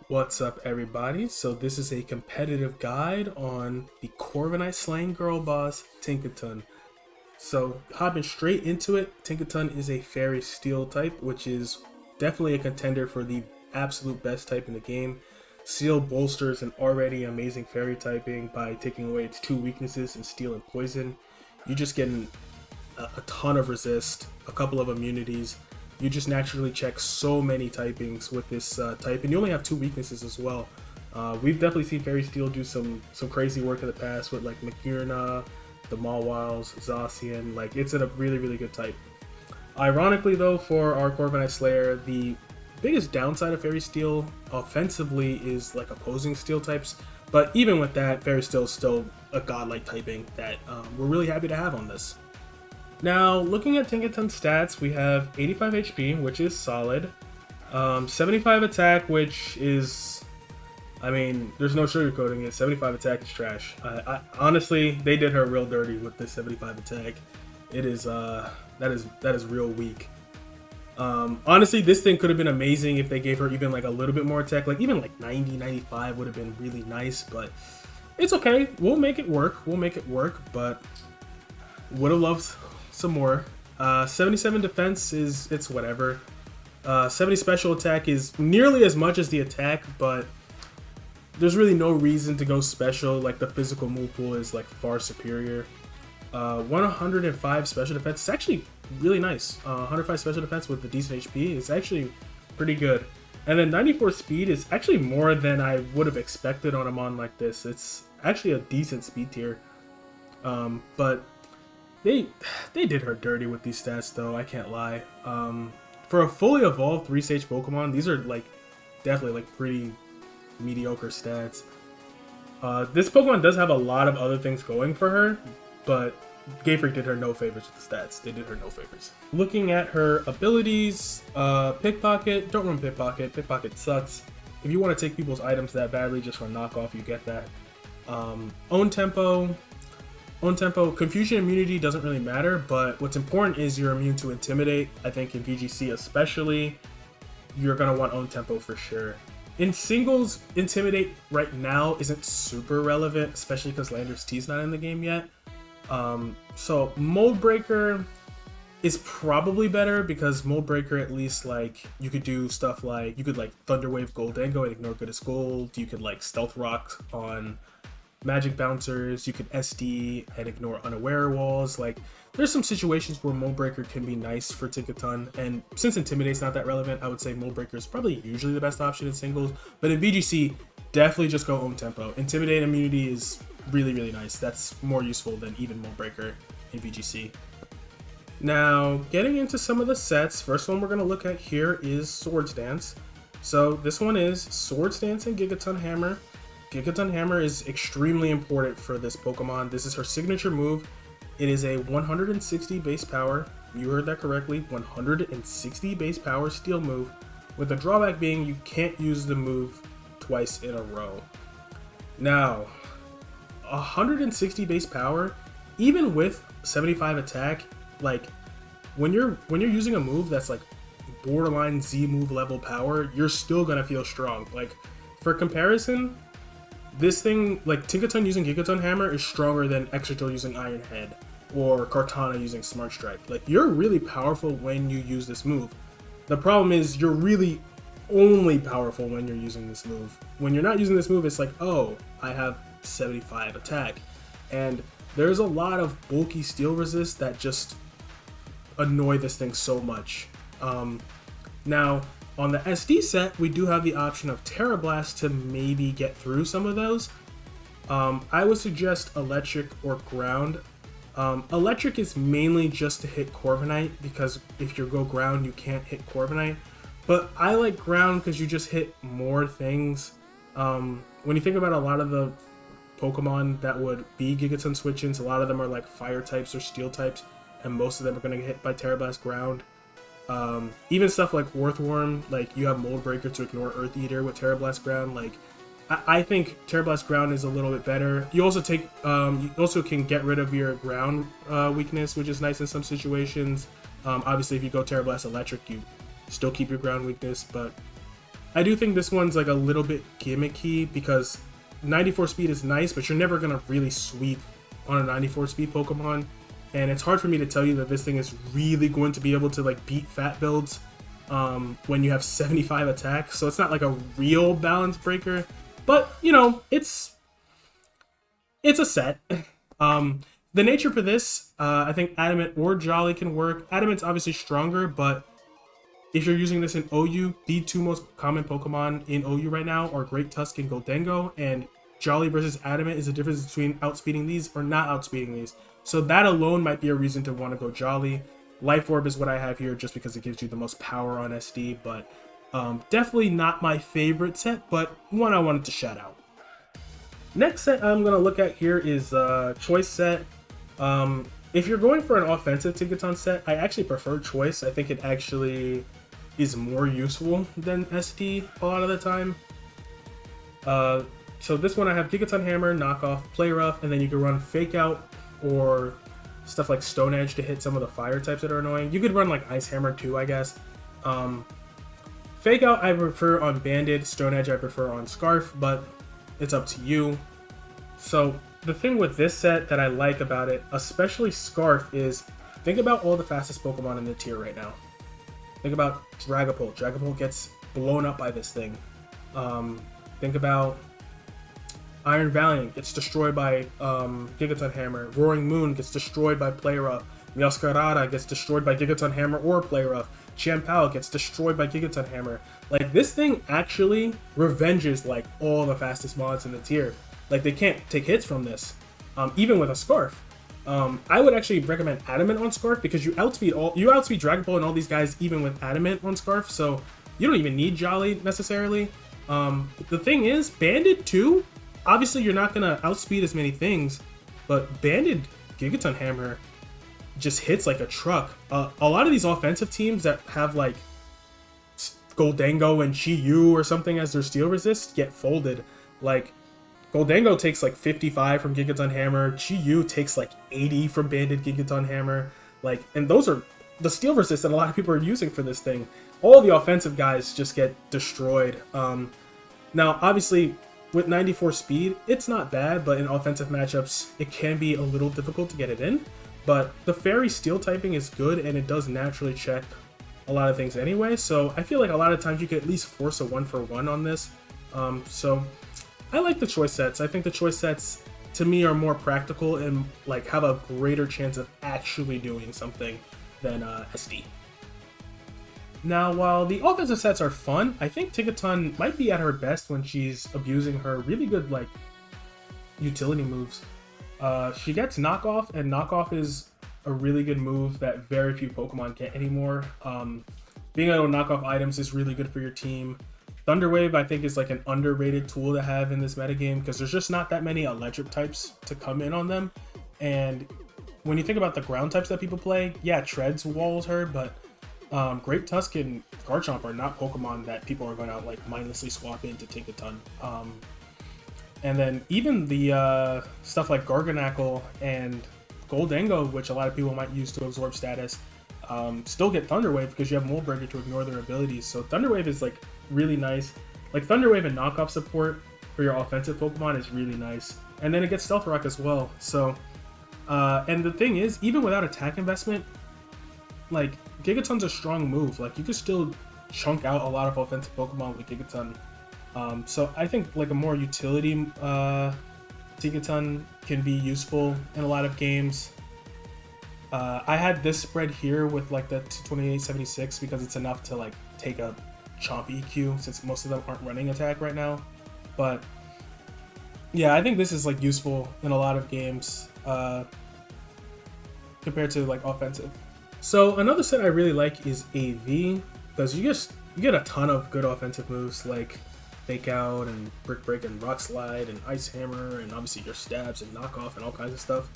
What's up, everybody? So this is a competitive guide on the Corviknight Slaying Girl boss, Tinkaton. So hopping straight into it, Tinkaton is a Fairy Steel type, which is definitely a contender for the absolute best type in the game. Steel bolsters an already amazing Fairy typing by taking away its two weaknesses in Steel and Poison. You just get a ton of resist, a couple of immunities. You just naturally check so many typings with this type, and you only have two weaknesses as well. We've definitely seen Fairy Steel do some crazy work in the past with like Makirna, the Mawwiles, Zacian. Like, it's a really good type. Ironically though, for our Corviknight Slayer, the biggest downside of Fairy Steel offensively is like opposing Steel types. But even with that, Fairy Steel is still a godlike typing that we're really happy to have on this. Now, looking at Tinkaton's stats, we have 85 HP, which is solid. 75 attack, which is, I mean, there's no sugarcoating it. 75 attack is trash. Honestly, they did her real dirty with this 75 attack. It is, that is real weak. Honestly, this thing could have been amazing if they gave her even like a little bit more attack. Like even like 90, 95 would have been really nice, but it's okay. We'll make it work. But would have loved some more. 77 defense it's whatever. 70 special attack is nearly as much as the attack, but there's really no reason to go special. Like, the physical move pool is like far superior. 105 special defense is actually really nice. 105 special defense with the decent HP is actually pretty good. And then 94 speed is actually more than I would have expected on a mon like this. It's actually a decent speed tier. But they did her dirty with these stats though, I can't lie. For a fully evolved 3-stage Pokemon, these are like definitely like pretty mediocre stats. This Pokemon does have a lot of other things going for her, but Game Freak did her no favors with the stats. They did her no favors. Looking at her abilities, Pickpocket, don't run Pickpocket. Pickpocket sucks. If you want to take people's items that badly just for knockoff, you get that. Own Tempo, Confusion Immunity doesn't really matter, but what's important is you're immune to Intimidate. I think in VGC especially, you're going to want Own Tempo for sure. In singles, Intimidate right now isn't super relevant, especially because Landorus T's not in the game yet. So Mold Breaker is probably better because Mold Breaker, at least, like, you could do stuff like, you could like Thunder Wave Goldengo and ignore Good as Gold. You could like Stealth Rock on Magic Bouncers. You could SD and ignore Unaware Walls. Like, there's some situations where Mold Breaker can be nice for Tinkaton, and since Intimidate's not that relevant, I would say Mold Breaker is probably usually the best option in singles. But in VGC, definitely just go Own Tempo. Intimidate Immunity is really nice. That's more useful than even Mold Breaker in VGC. Now, getting into some of the sets, first one we're going to look at here is Swords Dance. So this one is Swords Dance and Gigaton Hammer. Gigaton Hammer is extremely important for this Pokemon. This is her signature move. It is a 160 base power, you heard that correctly, 160 base power steel move, with the drawback being you can't use the move twice in a row. Now, 160 base power, even with 75 attack, like, when you're using a move that's like borderline Z move level power, you're still gonna feel strong. Like, for comparison, this thing, like Tinkaton using Gigaton Hammer is stronger than Excadrill using Iron Head or Kartana using Smart Strike. Like, you're really powerful when you use this move. The problem is you're really only powerful when you're using this move. When you're not using this move, it's like, oh, I have 75 attack. And there's a lot of bulky steel resist that just annoy this thing so much. Now, on the SD set, we do have the option of Terra Blast to maybe get through some of those. I would suggest Electric or Ground. Electric is mainly just to hit Corviknight, because if you go Ground, you can't hit Corviknight. But I like Ground because you just hit more things. When you think about a lot of the Pokemon that would be Gigaton switch-ins, a lot of them are like Fire types or Steel types, and most of them are going to get hit by Terra Blast Ground. Even stuff like Earthworm, like you have Mold Breaker to ignore Earth Eater with Terra Blast Ground. Like, I think Terra Blast Ground is a little bit better. You also you also can get rid of your ground weakness, which is nice in some situations. Obviously, if you go Terra Blast Electric, you still keep your ground weakness, but I do think this one's like a little bit gimmicky because 94 speed is nice, but you're never gonna really sweep on a 94 speed Pokemon. And it's hard for me to tell you that this thing is really going to be able to like beat fat builds when you have 75 attack. So it's not like a real balance breaker, but you know, it's a set. The nature for this, I think Adamant or Jolly can work. Adamant's obviously stronger, but if you're using this in OU, the two most common Pokemon in OU right now are Great Tusk and Goldengo, and Jolly versus Adamant is the difference between outspeeding these or not outspeeding these. So that alone might be a reason to want to go Jolly. Life Orb is what I have here just because it gives you the most power on SD, but definitely not my favorite set, but one I wanted to shout out. Next set I'm going to look at here is Choice set. If you're going for an offensive Tinkaton set, I actually prefer Choice. I think it actually is more useful than SD a lot of the time. So this one I have Gigaton Hammer, Knockoff, Play Rough, and then you can run Fake Out or stuff like Stone Edge to hit some of the fire types that are annoying. You could run like Ice Hammer too, I guess. Fake Out I prefer on Banded, Stone Edge I prefer on Scarf, but it's up to you. So the thing with this set that I like about it, especially Scarf, is think about all the fastest Pokemon in the tier right now. Think about Dragapult. Dragapult gets blown up by this thing. Think about Iron Valiant gets destroyed by Gigaton Hammer. Roaring Moon gets destroyed by Play Rough. Meowscarada gets destroyed by Gigaton Hammer or Play Rough. Chien-Pao gets destroyed by Gigaton Hammer. Like, this thing actually revenges like all the fastest mods in the tier. Like, they can't take hits from this, even with a Scarf. I would actually recommend Adamant on Scarf because you outspeed Dragapult and all these guys even with Adamant on Scarf, so you don't even need Jolly necessarily. The thing is, Banded too, obviously you're not gonna outspeed as many things, but Banded Gigaton Hammer just hits like a truck. A lot of these offensive teams that have like Goldengo and Chi-Yu or something as their steel resist get folded. Like, Goldengo takes like 55 from Gigaton Hammer. Chi-Yu takes like 80 from Banded Gigaton Hammer. Like, and those are the steel resist that a lot of people are using for this thing. All the offensive guys just get destroyed. Now, obviously, with 94 speed, it's not bad, but in offensive matchups, it can be a little difficult to get it in. But the Fairy Steel typing is good, and it does naturally check a lot of things anyway. So I feel like a lot of times you could at least force a 1-for-1 on this. So I like the choice sets. I think the choice sets, to me, are more practical and like have a greater chance of actually doing something than SD. Now, while the offensive sets are fun, I think Tinkaton might be at her best when she's abusing her really good like utility moves. She gets Knockoff, and Knockoff is a really good move that very few Pokemon get anymore. Being able to knock off items is really good for your team. Thunder Wave, I think, is like an underrated tool to have in this metagame because there's just not that many electric types to come in on them. And when you think about the ground types that people play, yeah, Treads walls her, but Great Tusk and Garchomp are not Pokemon that people are going to like mindlessly swap into Tinkaton. And then even the stuff like Garganackle and Goldengo, which a lot of people might use to absorb status, still get Thunder Wave because you have Mold Breaker to ignore their abilities. So Thunder Wave is like really nice. Like Thunder Wave and knockoff support for your offensive Pokemon is really nice. And then it gets Stealth Rock as well. So, and the thing is, even without attack investment, like Gigaton's a strong move. Like you could still chunk out a lot of offensive Pokemon with Gigaton. So I think like a more utility Tinkaton can be useful in a lot of games. I had this spread here with like the 2876 because it's enough to like take a Chomp EQ since most of them aren't running attack right now. But yeah, I think this is like useful in a lot of games compared to like offensive. So another set I really like is AV because you get a ton of good offensive moves like Fake Out and Brick Break and Rock Slide and Ice Hammer and obviously your stabs and knockoff and all kinds of stuff.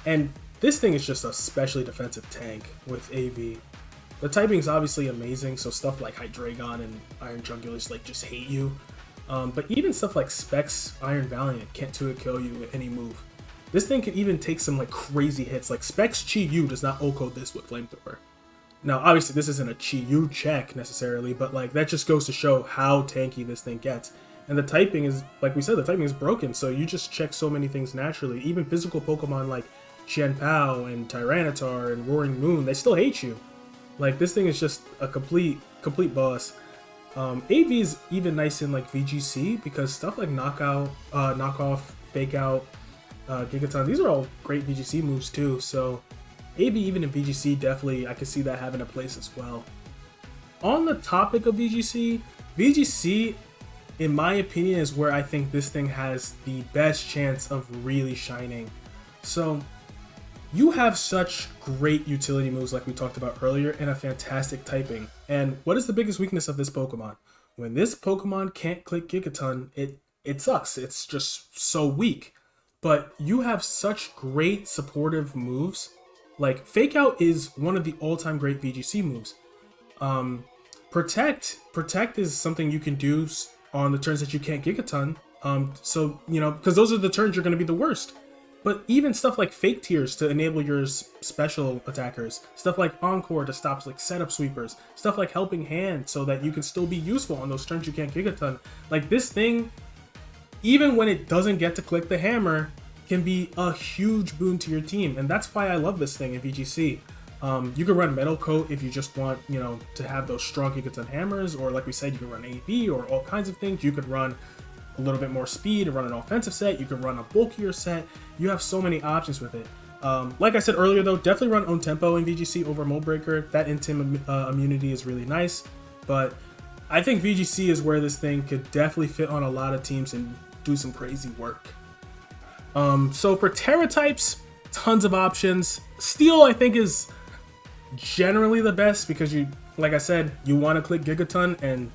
And this thing is just a specially defensive tank with AV. The typing is obviously amazing, so stuff like Hydreigon and Iron Jungulus like just hate you. But even stuff like Specs Iron Valiant can't 2-hit kill you with any move. This thing can even take some like crazy hits. Like Specs Chi-Yu does not O-code this with Flamethrower. Now, obviously, this isn't a Chi-Yu check necessarily, but like that just goes to show how tanky this thing gets. And the typing is, like we said, the typing is broken, so you just check so many things naturally. Even physical Pokemon like Pao and Tyranitar and Roaring Moon, they still hate you. Like, this thing is just a complete boss. AV is even nice in like VGC because stuff like Knockout, Knockoff, Fake Out, Gigaton, these are all great VGC moves too. So AV even in VGC, definitely I could see that having a place as well. On the topic of VGC, VGC, in my opinion, is where I think this thing has the best chance of really shining. So you have such great utility moves like we talked about earlier and a fantastic typing. And what is the biggest weakness of this Pokemon? When this Pokemon can't click Gigaton, it sucks. It's just so weak. But you have such great supportive moves. Like, Fake Out is one of the all-time great VGC moves. Protect is something you can do on the turns that you can't Gigaton. So, you know, because those are the turns you're going to be the worst. But even stuff like Fake Tears to enable your special attackers, stuff like Encore to stop like setup sweepers, stuff like Helping Hand so that you can still be useful on those turns you can't Gigaton. Like, this thing, even when it doesn't get to click the hammer, can be a huge boon to your team. And that's why I love this thing in VGC. You can run Metal Coat if you just want, you know, to have those strong Gigaton hammers, or like we said, you can run AV or all kinds of things. You could run a little bit more speed and run an offensive set. You can run a bulkier set. You have so many options with it. Like I said earlier though, definitely run Own Tempo in VGC over Mold Breaker. That Intim immunity is really nice, but I think VGC is where this thing could definitely fit on a lot of teams and do some crazy work. So for Terra types, tons of options. Steel, I think, is generally the best because you, like I said, you want to click Gigaton, and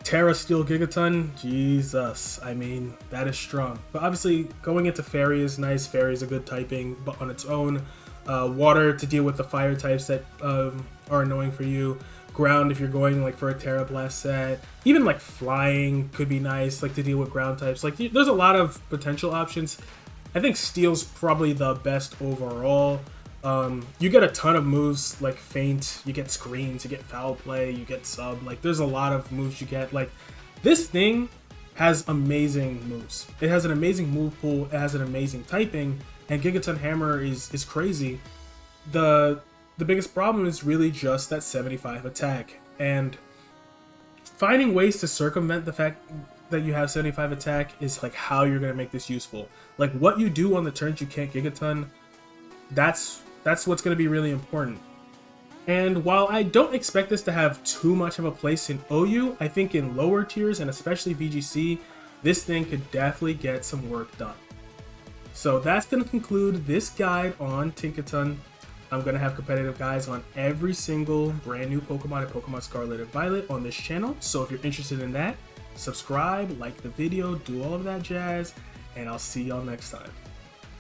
Terra Steel Gigaton, Jesus, I mean, that is strong. But obviously, going into Fairy is nice. Fairy is a good typing, but on its own. Water to deal with the fire types that are annoying for you. Ground if you're going like for a Terra Blast set. Even like Flying could be nice, like to deal with ground types. Like, there's a lot of potential options. I think Steel's probably the best overall. You get a ton of moves like Feint, you get Screens, you get Foul Play, you get Sub. Like, there's a lot of moves you get. Like, this thing has amazing moves. It has an amazing move pool, it has an amazing typing, and Gigaton Hammer is crazy. The biggest problem is really just that 75 attack, and finding ways to circumvent the fact that you have 75 attack is like how you're going to make this useful. Like, what you do on the turns you can't Gigaton, that's what's going to be really important. And while I don't expect this to have too much of a place in OU, I think in lower tiers and especially VGC, this thing could definitely get some work done. So that's going to conclude this guide on Tinkaton. I'm going to have competitive guides on every single brand new Pokemon in Pokemon Scarlet and Violet on this channel. So if you're interested in that, subscribe, like the video, do all of that jazz, and I'll see y'all next time.